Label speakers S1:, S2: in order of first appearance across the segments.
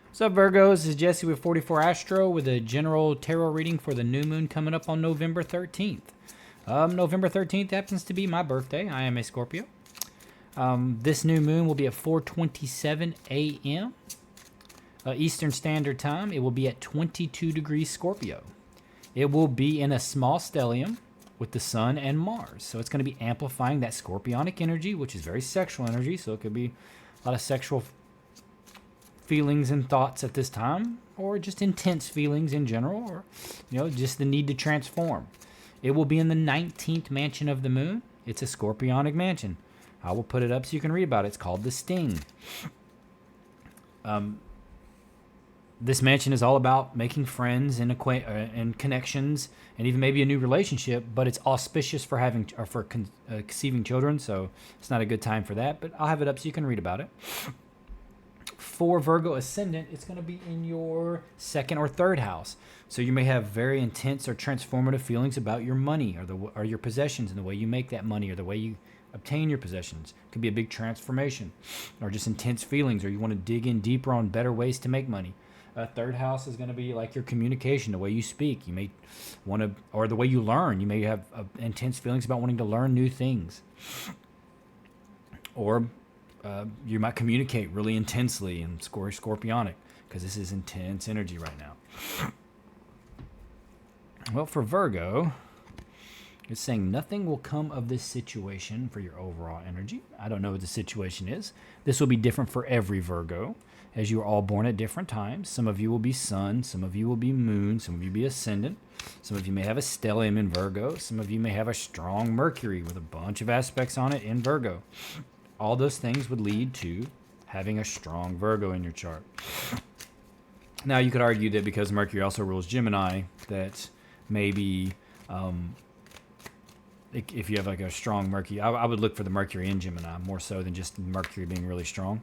S1: What's up, Virgos? This is Jesse with 44 Astro with a general tarot reading for the new moon coming up on November 13th. November 13th happens to be my birthday. I am a Scorpio. This new moon will be at 4:27 a.m. Eastern Standard Time. It will be at 22 degrees Scorpio. It will be in a small stellium with the Sun and Mars. So it's going to be amplifying that scorpionic energy, which is very sexual energy. So it could be a lot of sexual feelings and thoughts at this time, or just intense feelings in general, or just the need to transform. It will be in the 19th mansion of the moon. It's a scorpionic mansion. I will put it up so you can read about it. It's called the Sting. This mansion is all about making friends and and connections, and even maybe a new relationship. But it's auspicious for conceiving children, so it's not a good time for that. But I'll have it up so you can read about it. For Virgo ascendant, it's going to be in your second or third house. So you may have very intense or transformative feelings about your money or your possessions and the way you make that money or the way you obtain your possessions. It could be a big transformation or just intense feelings, or you want to dig in deeper on better ways to make money. Third house is going to be like your communication, the way you speak. You may want to, or the way you learn. You may have intense feelings about wanting to learn new things. Or you might communicate really intensely and scorpionic, because this is intense energy right now. Well, for Virgo, it's saying nothing will come of this situation for your overall energy. I don't know what the situation is. This will be different for every Virgo, as you are all born at different times. Some of you will be sun, some of you will be moon, some of you will be ascendant. Some of you may have a stellium in Virgo. Some of you may have a strong Mercury with a bunch of aspects on it in Virgo. All those things would lead to having a strong Virgo in your chart. Now, you could argue that because Mercury also rules Gemini, that maybe if you have like a strong Mercury, I would look for the Mercury in Gemini more so than just Mercury being really strong.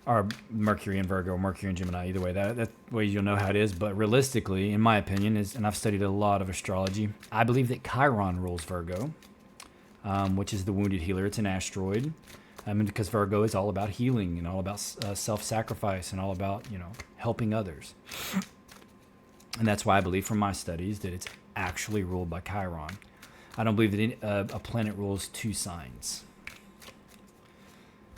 S1: Or Mercury in Virgo, or Mercury in Gemini, either way. That way you'll know how it is. But realistically, in my opinion, and I've studied a lot of astrology, I believe that Chiron rules Virgo. Which is the wounded healer. It's an asteroid. Because Virgo is all about healing and all about self-sacrifice and all about, helping others. And that's why I believe from my studies that it's actually ruled by Chiron. I don't believe that a planet rules two signs.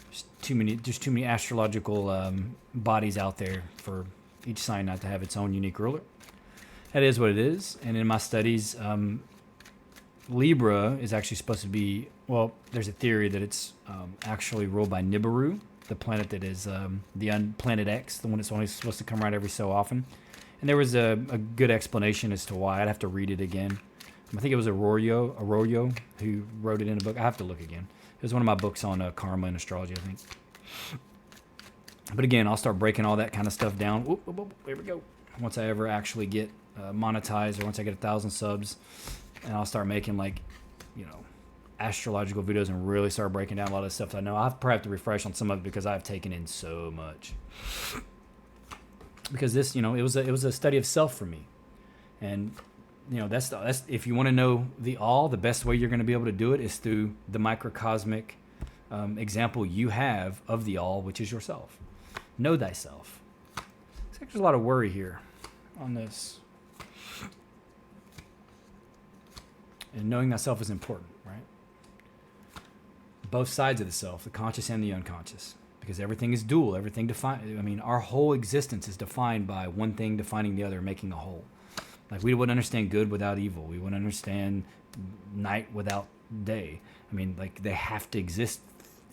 S1: There's too many astrological bodies out there for each sign not to have its own unique ruler. That is what it is. And in my studies, Libra is actually supposed to be, there's a theory that it's actually ruled by Nibiru, the planet that is planet X, the one that's only supposed to come around every so often. And there was a good explanation as to why. I'd have to read it again. I think it was Arroyo who wrote it in a book. I have to look again. It was one of my books on karma and astrology, I think. But again, I'll start breaking all that kind of stuff down. Here we go. Once I ever actually get monetized, or once I get 1,000 subs, and I'll start making astrological videos and really start breaking down a lot of the stuff that I know. I'll probably have to refresh on some of it because I've taken in so much. Because this, it was a study of self for me, and that's if you want to know the best way you're going to be able to do it is through the microcosmic example you have of the all, which is yourself. Know thyself. There's a lot of worry here on this. And knowing thyself is important, right? Both sides of the self, the conscious and the unconscious. Because everything is dual, everything defined. Our whole existence is defined by one thing defining the other, making a whole. Like, we wouldn't understand good without evil. We wouldn't understand night without day. They have to exist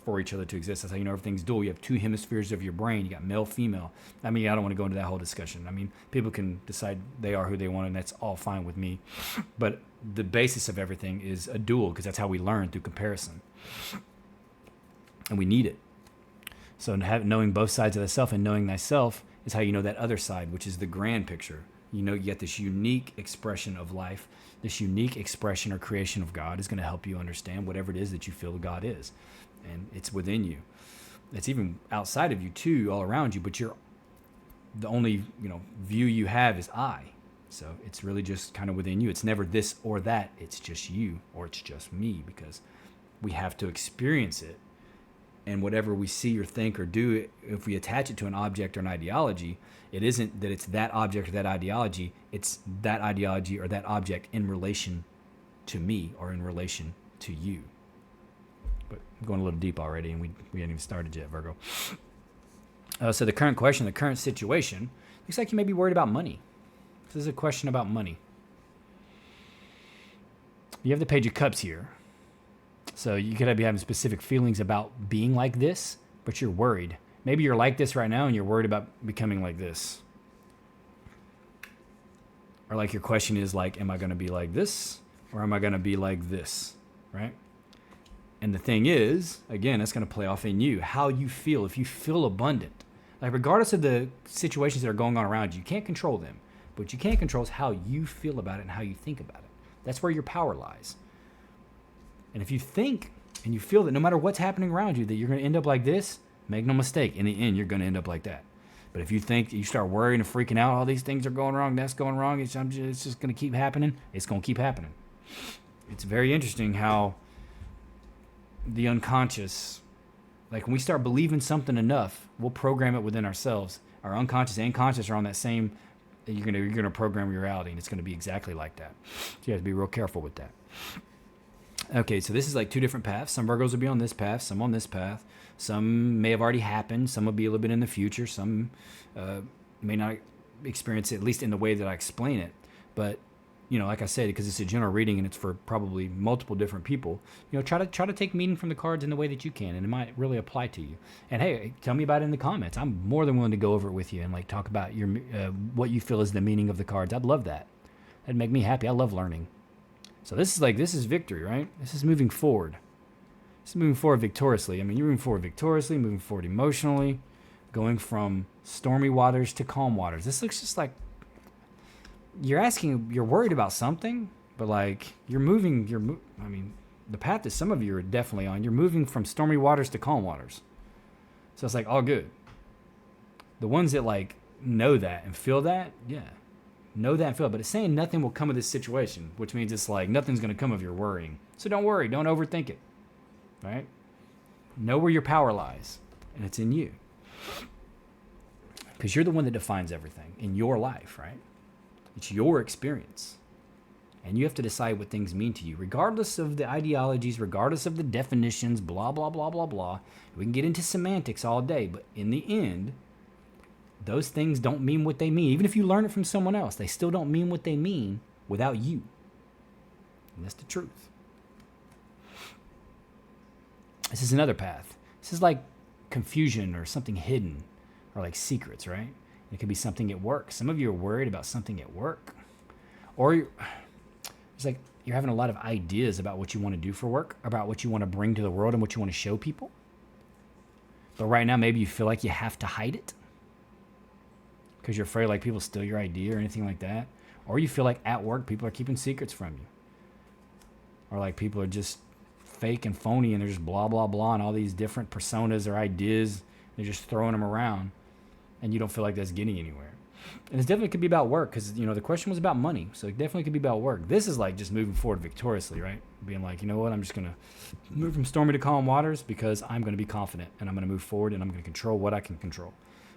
S1: for each other to exist. That's how you know everything's dual. You have two hemispheres of your brain. You got male, female. I don't want to go into that whole discussion. People can decide they are who they want, and that's all fine with me. But the basis of everything is a dual, because that's how we learn, through comparison. And we need it. So knowing both sides of the self and knowing thyself is how you know that other side, which is the grand picture. You get this unique expression of life, this unique expression or creation of God is going to help you understand whatever it is that you feel God is. And it's within you. It's even outside of you too, all around you, but the only view you have is I. So it's really just kind of within you. It's never this or that. It's just you, or it's just me, because we have to experience it And whatever we see or think or do, if we attach it to an object or an ideology, it isn't that it's that object or that ideology. It's that ideology or that object in relation to me or in relation to you. But I'm going a little deep already, and we haven't even started yet, Virgo. So the current question, the current situation, looks like you may be worried about money. This is a question about money. You have the Page of Cups here. So you could be having specific feelings about being like this, but you're worried. Maybe you're like this right now and you're worried about becoming like this. Or like your question is like, am I going to be like this or am I going to be like this, right? And the thing is, again, that's going to play off in you, how you feel. If you feel abundant, like regardless of the situations that are going on around you, you can't control them. But what you can control is how you feel about it and how you think about it. That's where your power lies. And if you think and you feel that no matter what's happening around you, that you're going to end up like this, make no mistake, in the end, you're going to end up like that. But if you think, you start worrying and freaking out, all these things are going wrong, that's going wrong, it's just going to keep happening, it's going to keep happening. It's very interesting how the unconscious, like when we start believing something enough, we'll program it within ourselves. Our unconscious and conscious are on that same, you're going to program your reality, and it's going to be exactly like that. So you have to be real careful with that. Okay, so this is like two different paths. Some Virgos will be on this path, some on this path. Some may have already happened. Some will be a little bit in the future. Some may not experience it, at least in the way that I explain it. But, you know, like I said, because it's a general reading and it's for probably multiple different people, you know, try to take meaning from the cards in the way that you can, and it might really apply to you. And hey, tell me about it in the comments. I'm more than willing to go over it with you and like talk about your what you feel is the meaning of the cards. I'd love that. That'd make me happy. I love learning. So this is victory, right? This is moving forward. This is moving forward victoriously. I mean, you're moving forward victoriously, moving forward emotionally, going from stormy waters to calm waters. This looks just like you're worried about something, but like I mean, the path that some of you are definitely on, you're moving from stormy waters to calm waters. So it's like all good. The ones that like know that and feel that, yeah. Know that and feel it, but it's saying nothing will come of this situation, which means it's like nothing's going to come of your worrying. So don't worry, don't overthink it, right? Know where your power lies, and it's in you. Because you're the one that defines everything in your life, right? It's your experience. And you have to decide what things mean to you, regardless of the ideologies, regardless of the definitions, blah, blah, blah, blah, blah. We can get into semantics all day, but in the end, those things don't mean what they mean. Even if you learn it from someone else, they still don't mean what they mean without you. And that's the truth. This is another path. This is like confusion or something hidden or like secrets, right? It could be something at work. Some of you are worried about something at work. Or it's like you're having a lot of ideas about what you want to do for work, about what you want to bring to the world and what you want to show people. But right now, maybe you feel like you have to hide it, because you're afraid like people steal your idea or anything like that. Or you feel like at work people are keeping secrets from you. Or like people are just fake and phony and they're just blah, blah, blah, and all these different personas or ideas. They're just throwing them around and you don't feel like that's getting anywhere. And it definitely could be about work because, you know, the question was about money. So it definitely could be about work. This is like just moving forward victoriously, right? Being like, you know what, I'm just going to move from stormy to calm waters because I'm going to be confident and I'm going to move forward and I'm going to control what I can control.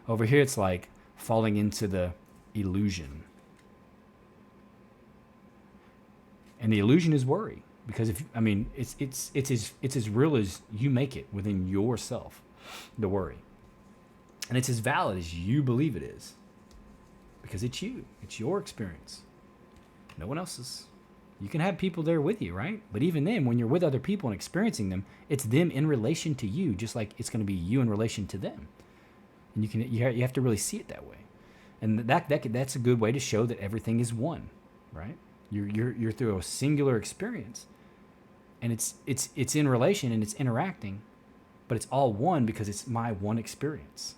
S1: Over here, it's like falling into the illusion. And the illusion is worry, because it's as real as you make it within yourself, the worry. And it's as valid as you believe it is, because it's you. It's your experience. No one else's. You can have people there with you, right? But even then, when you're with other people and experiencing them, it's them in relation to you, just like it's going to be you in relation to them. And you have to really see it that way. And that's a good way to show that everything is one, right? You're through a singular experience, and it's in relation and it's interacting, but it's all one because it's my one experience.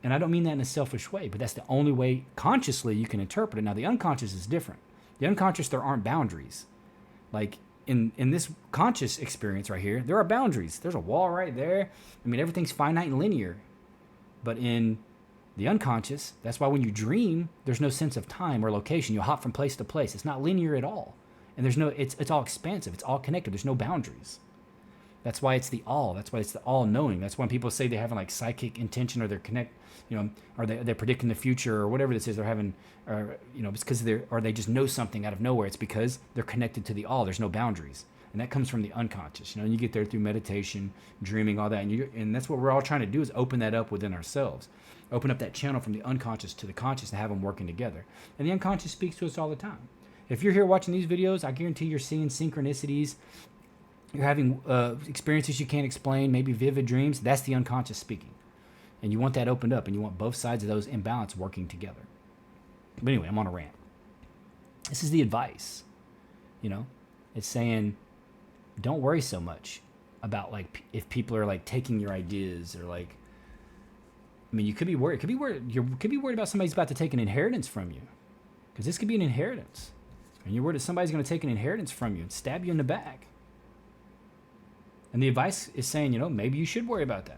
S1: And I don't mean that in a selfish way, but that's the only way consciously you can interpret it. Now, the unconscious is different. The unconscious, there aren't boundaries. Like in this conscious experience right here, there are boundaries. There's a wall right there. I mean, everything's finite and linear. But in the unconscious, that's why when you dream, there's no sense of time or location. You'll hop from place to place. It's not linear at all. And it's all expansive. It's all connected. There's no boundaries. That's why it's the all. That's why it's the all-knowing. That's when people say they're having like psychic intention, or they're or they're predicting the future, or whatever this is. They're having, or it's because they just know something out of nowhere. It's because they're connected to the all. There's no boundaries, and that comes from the unconscious. And you get there through meditation, dreaming, all that, and that's what we're all trying to do, is open that up within ourselves, open up that channel from the unconscious to the conscious, and have them working together. And the unconscious speaks to us all the time. If you're here watching these videos, I guarantee you're seeing synchronicities. You're having experiences you can't explain, maybe vivid dreams. That's the unconscious speaking. And you want that opened up, and you want both sides of those in balance working together. But anyway, I'm on a rant. This is the advice. It's saying, don't worry so much about like if people are like taking your ideas, or like, you could be worried. You could be worried about somebody's about to take an inheritance from you, because this could be an inheritance, and you're worried that somebody's going to take an inheritance from you and stab you in the back. And the advice is saying, maybe you should worry about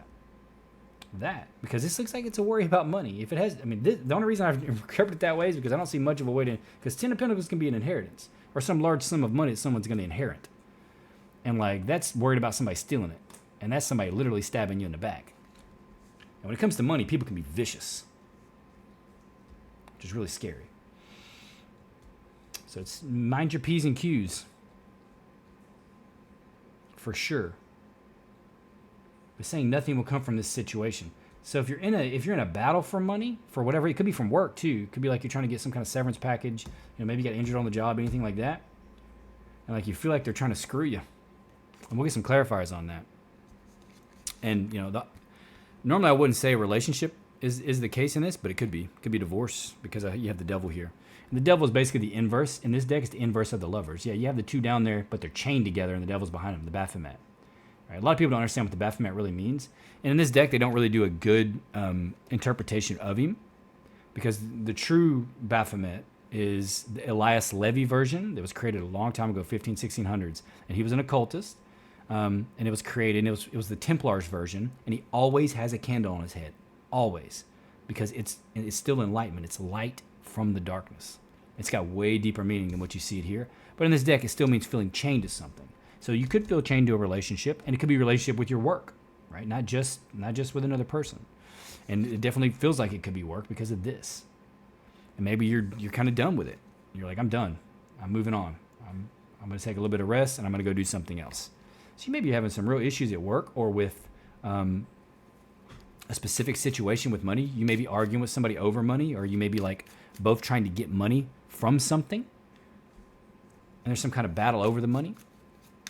S1: that, because this looks like it's a worry about money. If it has, the only reason I've interpreted it that way is because I don't see much of a way to, because 10 of Pentacles can be an inheritance, or some large sum of money that someone's going to inherit. And like, that's worried about somebody stealing it. And that's somebody literally stabbing you in the back. And when it comes to money, people can be vicious, which is really scary. So it's mind your P's and Q's. For sure. But saying nothing will come from this situation. So if you're in a battle for money, for whatever, it could be from work too. It could be like you're trying to get some kind of severance package. Maybe you got injured on the job, anything like that. And like you feel like they're trying to screw you. And we'll get some clarifiers on that. And normally I wouldn't say a relationship is the case in this, but it could be. It could be divorce, because you have the devil here. And the devil is basically the inverse. In this deck, it's the inverse of the lovers. Yeah, you have the two down there, but they're chained together, and the devil's behind them, the Baphomet. Right? A lot of people don't understand what the Baphomet really means. And in this deck, they don't really do a good interpretation of him, because the true Baphomet is the Elias Levy version that was created a long time ago, 1600s. And he was an occultist, and it was created, and it was the Templars version, and he always has a candle on his head. Always. Because it's still enlightenment. It's light from the darkness. It's got way deeper meaning than what you see it here. But in this deck, it still means feeling chained to something. So you could feel chained to a relationship, and it could be a relationship with your work, right? Not just with another person. And it definitely feels like it could be work because of this. And maybe you're kind of done with it. You're like, I'm done. I'm moving on. I'm going to take a little bit of rest, and I'm going to go do something else. So you may be having some real issues at work, or with a specific situation with money. You may be arguing with somebody over money, or you may be like both trying to get money from something, and there's some kind of battle over the money.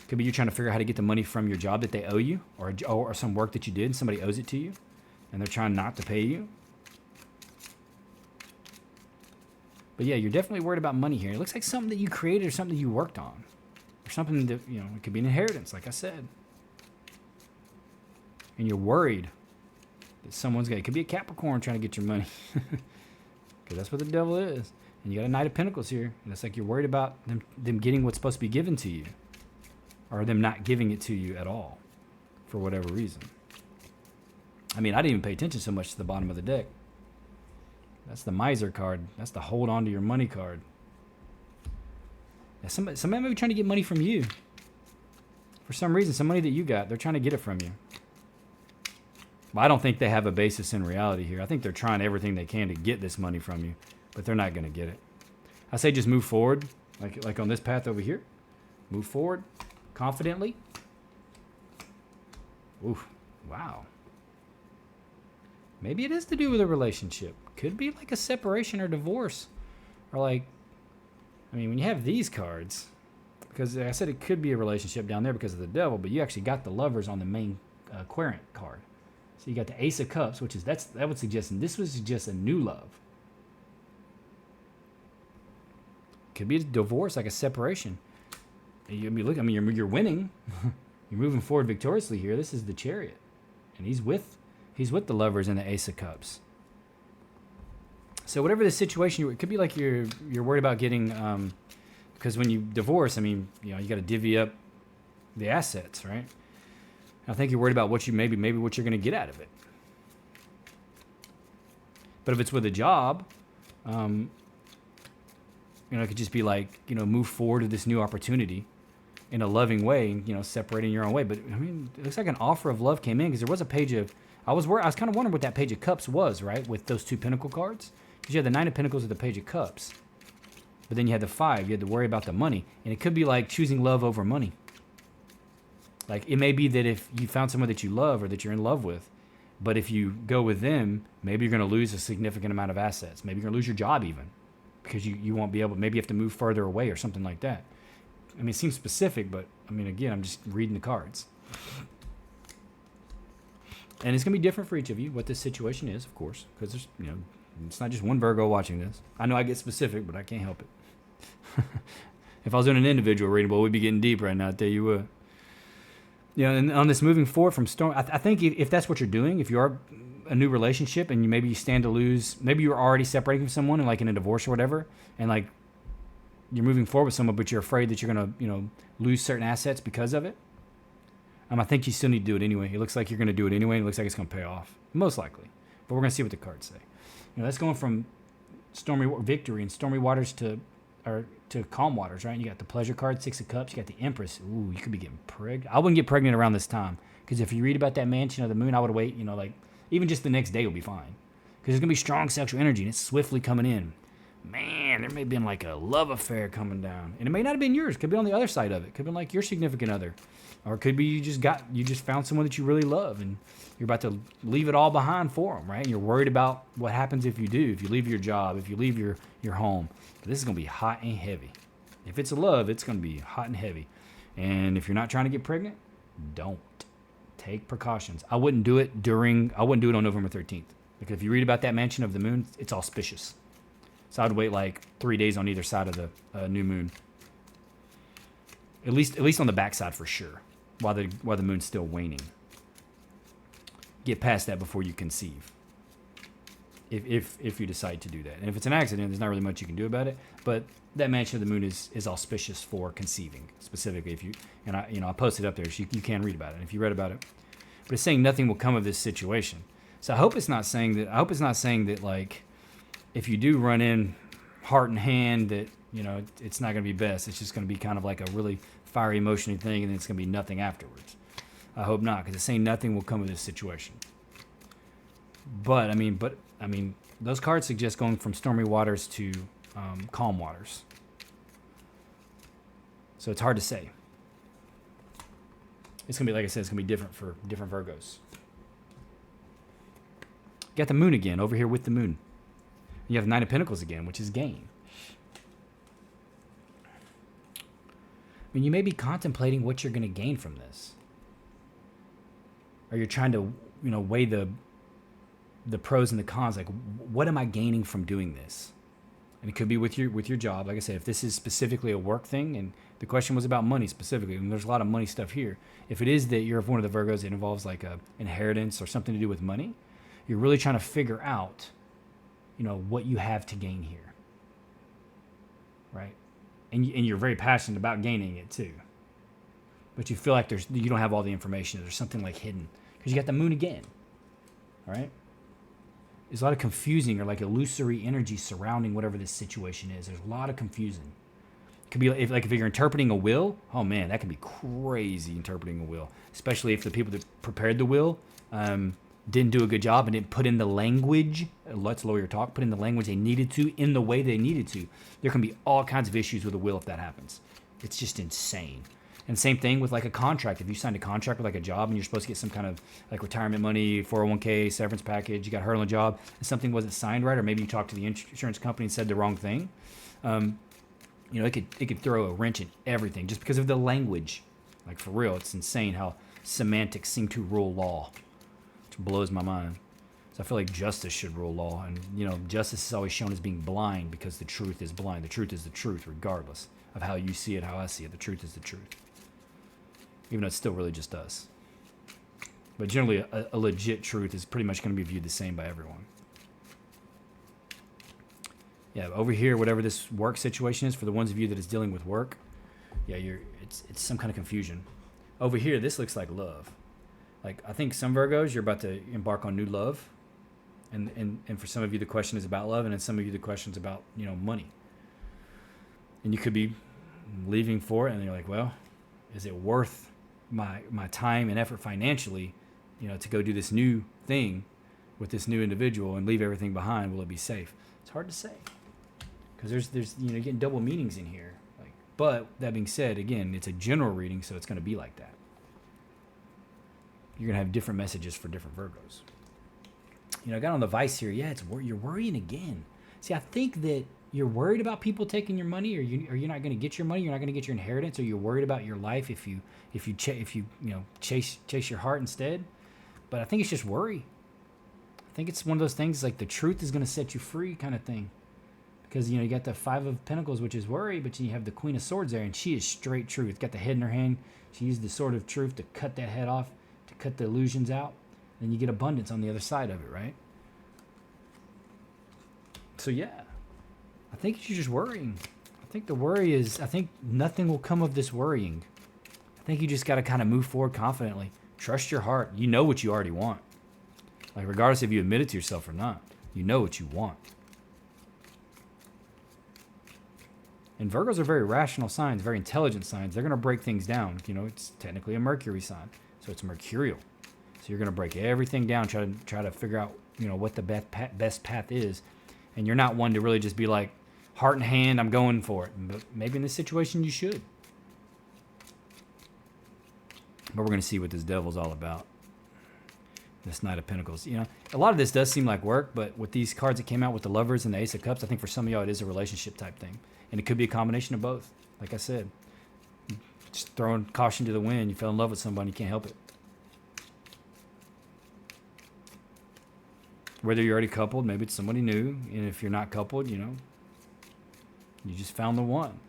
S1: Could be you're trying to figure out how to get the money from your job that they owe you, or some work that you did and somebody owes it to you, and they're trying not to pay you. But yeah, you're definitely worried about money here. It looks like something that you created, or something that you worked on, or something that, it could be an inheritance, like I said. And you're worried that it could be a Capricorn trying to get your money. Because that's what the devil is. And you got a Knight of Pentacles here. And it's like you're worried about them getting what's supposed to be given to you. Or them not giving it to you at all. For whatever reason. I didn't even pay attention so much to the bottom of the deck. That's the miser card. That's the hold on to your money card. Yeah, somebody may be trying to get money from you. For some reason, some money that you got, they're trying to get it from you. Well, I don't think they have a basis in reality here. I think they're trying everything they can to get this money from you, but they're not going to get it. I say just move forward, like on this path over here. Move forward confidently. Oof, wow. Maybe it is to do with a relationship. Could be like a separation or divorce. Or like, when you have these cards, because I said it could be a relationship down there because of the devil, but you actually got the lovers on the main querent card. So you got the Ace of Cups, which is, that would suggest, and this would suggest a new love. Could be a divorce, like a separation. You're winning. You're moving forward victoriously here. This is the Chariot. And he's with the lovers and the Ace of Cups. So whatever the situation, it could be like you're worried about getting, because when you divorce, you got to divvy up the assets, right? I think you're worried about what maybe what you're going to get out of it. But if it's with a job, it could just be like, move forward to this new opportunity. in a loving way, you know, separating your own way. But I mean, it looks like an offer of love came in because there was a page of. I was kind of wondering what that page of cups was, right, with those two pentacle cards, because you had the nine of pentacles with the page of cups, but then you had the five. You had to worry about the money, and it could be like choosing love over money. Like it may be that if you found someone that you love or that you're in love with, but if you go with them, maybe you're going to lose a significant amount of assets. Maybe you're going to lose your job even, because you won't be able. Maybe you have to move further away or something like that. I mean, it seems specific, but I mean, again, I'm just reading the cards. And it's going to be different for each of you, what this situation is, of course, because there's, you know, it's not just one Virgo watching this. I know I get specific, but I can't help it. If I was doing an individual reading, well, we'd be getting deep right now, I tell you what. You know, and on this moving forward from storm, I think if that's what you're doing, if you are a new relationship and maybe you stand to lose, maybe you're already separating from someone and like in a divorce or whatever, and like you're moving forward with someone, but you're afraid that you're going to, you know, lose certain assets because of it. I think you still need to do it anyway. It looks like you're going to do it anyway. It looks like it's going to pay off, most likely. But we're going to see what the cards say. You know, that's going from stormy victory and stormy waters to calm waters, right? You got the pleasure card, Six of Cups. You got the Empress. Ooh, you could be getting pregnant. I wouldn't get pregnant around this time, because if you read about that mansion of the moon, I would wait. You know, like even just the next day will be fine, because there's going to be strong sexual energy and it's swiftly coming in. Man, there may have been like a love affair coming down, and it may not have been yours. It could be on the other side of it. It could have been like your significant other. Or it could be you just found someone that you really love and you're about to leave it all behind for them, right? And you're worried about what happens if you do, if you leave your job, if you leave your home. But this is going to be hot and heavy. If it's a love, it's going to be hot and heavy. And if you're not trying to get pregnant, don't. Take precautions. I wouldn't do it on November 13th. Because if you read about that mansion of the moon, it's auspicious. So I'd wait like 3 days on either side of the new moon. At least on the backside for sure. While the moon's still waning. Get past that before you conceive. If you decide to do that. And if it's an accident, there's not really much you can do about it. But that mansion of the moon is auspicious for conceiving. Specifically, I posted up there so you can read about it if you read about it. But it's saying nothing will come of this situation. So I hope it's not saying that like if you do run in heart in hand that, you know, it's not going to be best. It's just going to be kind of like a really fiery, emotional thing, and then it's going to be nothing afterwards. I hope not, because it's saying nothing will come of this situation. But I mean, those cards suggest going from stormy waters to calm waters. So it's hard to say. It's going to be, like I said, it's going to be different for different Virgos. You got the moon again over here with the moon. You have Nine of Pentacles again, which is gain. I mean, you may be contemplating what you're going to gain from this. Or you're trying to, you know, weigh the pros and the cons. Like, what am I gaining from doing this? And it could be with your job. Like I said, if this is specifically a work thing, and the question was about money specifically, and there's a lot of money stuff here. If it is that you're one of the Virgos that involves like a inheritance or something to do with money, you're really trying to figure out, you know, what you have to gain here. Right? And you're very passionate about gaining it too. But you feel like you don't have all the information. There's something like hidden. Because you got the moon again. All right? There's a lot of confusing or like illusory energy surrounding whatever this situation is. There's a lot of confusing. It could be if you're interpreting a will, oh man, that can be crazy interpreting a will. Especially if the people that prepared the will didn't do a good job and didn't put in the language, let's lower your talk, put in the language they needed to in the way they needed to. There can be all kinds of issues with a will if that happens. It's just insane. And same thing with like a contract. If you signed a contract with like a job and you're supposed to get some kind of like retirement money, 401k, severance package, you got hurt on the job, and something wasn't signed right, or maybe you talked to the insurance company and said the wrong thing, you know, it could throw a wrench in everything just because of the language. Like for real, it's insane how semantics seem to rule law. Blows my mind. So I feel like justice should rule law, and you know, justice is always shown as being blind because the truth is blind. The truth is the truth, regardless of how you see it, how I see it. The truth is the truth, even though it's still really just us. But generally, a legit truth is pretty much going to be viewed the same by everyone. Yeah, over here, whatever this work situation is, for the ones of you that is dealing with work, yeah, it's some kind of confusion. Over here, this looks like love. Like, I think some Virgos, you're about to embark on new love. And for some of you, the question is about love. And then some of you, the question's about, you know, money. And you could be leaving for it. And you're like, well, Is it worth my time and effort financially, to go do this new thing with this new individual and leave everything behind? Will it be safe? It's hard to say, because there's you're getting double meanings in here. But that being said, again, it's a general reading, so it's going to be like that. You're going to have different messages for different Virgos. I got on the Vice here. Yeah, you're worrying again. See, I think that you're worried about people taking your money, or you're not going to get your money. You're not going to get your inheritance, or you're worried about your life if you chase your heart instead. But I think it's just worry. I think it's one of those things like the truth is going to set you free kind of thing. Because, you got the Five of Pentacles, which is worry, but you have the Queen of Swords there, and she is straight truth. Got the head in her hand. She used the sword of truth to cut that head off, to cut the illusions out. Then you get abundance on the other side of it, right? So, yeah. I think you're just worrying. I think the worry is, I think nothing will come of this worrying. I think you just got to kind of move forward confidently. Trust your heart. You know what you already want. Like, regardless if you admit it to yourself or not, you know what you want. And Virgos are very rational signs, very intelligent signs. They're going to break things down. It's technically a Mercury sign, so it's mercurial. So you're going to break everything down, try to figure out, what the best path is. And you're not one to really just be like, heart in hand, I'm going for it. But maybe in this situation you should. But we're going to see what this devil's all about. This Knight of Pentacles. A lot of this does seem like work, but with these cards that came out with the Lovers and the Ace of Cups, I think for some of y'all it is a relationship type thing. And it could be a combination of both. Like I said, just throwing caution to the wind. You fell in love with somebody, you can't help it. Whether you're already coupled, maybe it's somebody new. And if you're not coupled, you just found the one.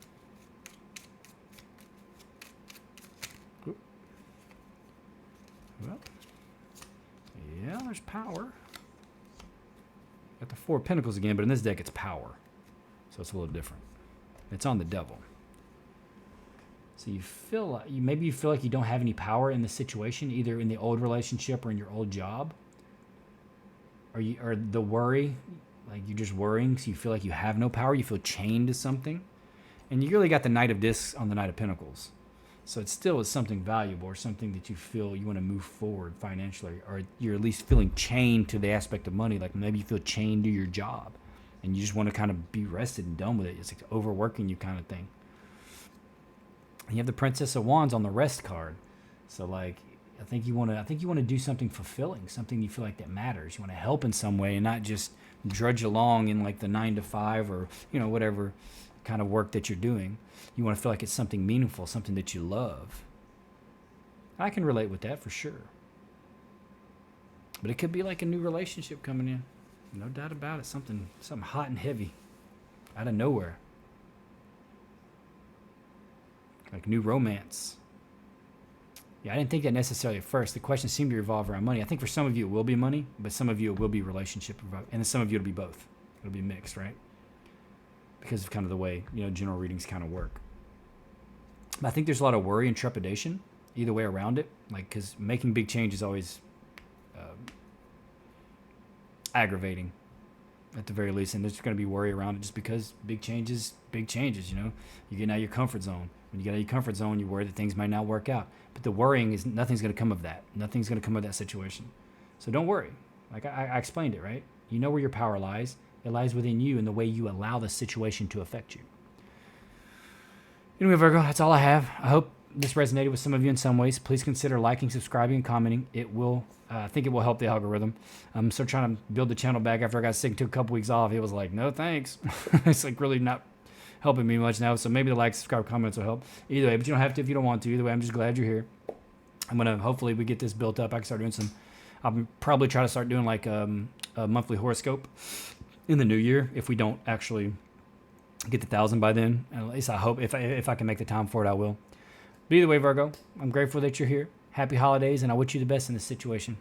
S1: Well, yeah, there's power. Got the Four of Pentacles again, but in this deck it's power. So it's a little different. It's on the devil. So you feel like maybe you feel like you don't have any power in the situation, either in the old relationship or in your old job. Or the worry, like you're just worrying, so you feel like you have no power. You feel chained to something, and you really got the Knight of Discs on the Knight of Pentacles. So it still is something valuable or something that you feel you want to move forward financially, or you're at least feeling chained to the aspect of money. Like maybe you feel chained to your job, and you just want to kind of be rested and done with it. It's like overworking you kind of thing. And you have the Princess of Wands on the Rest card. So like, I think you want to do something fulfilling, something you feel like that matters. You want to help in some way and not just drudge along in like the 9 to 5 or, whatever kind of work that you're doing. You want to feel like it's something meaningful, something that you love. I can relate with that for sure. But it could be like a new relationship coming in. No doubt about it. Something hot and heavy out of nowhere. Like new romance. Yeah, I didn't think that necessarily at first. The question seemed to revolve around money. I think for some of you it will be money, but some of you it will be relationship, and then some of you it'll be both. It'll be mixed, right? Because of kind of the way, general readings kind of work. But I think there's a lot of worry and trepidation either way around it. Like, because making big change is always aggravating at the very least. And there's going to be worry around it just because big changes, You're getting out of your comfort zone. When you get out of your comfort zone, you worry that things might not work out. But the worrying is nothing's going to come of that. Nothing's going to come of that situation. So don't worry. Like I explained it, right? You know where your power lies. It lies within you and the way you allow the situation to affect you. Anyway, Virgo, that's all I have. I hope this resonated with some of you in some ways. Please consider liking, subscribing, and commenting. It will, I think it will help the algorithm. I'm still trying to build the channel back after I got sick and took a couple weeks off. It was like, no thanks. It's like really not helping me much now. So maybe the like, subscribe, comments will help. Either way, but you don't have to if you don't want to. Either way, I'm just glad you're here. I'm going to, hopefully we get this built up. I can start doing I'll probably try to start doing like a monthly horoscope in the new year if we don't actually get the 1,000 by then. At least I hope. If I can make the time for it, I will. But either way, Virgo, I'm grateful that you're here. Happy holidays, and I wish you the best in this situation.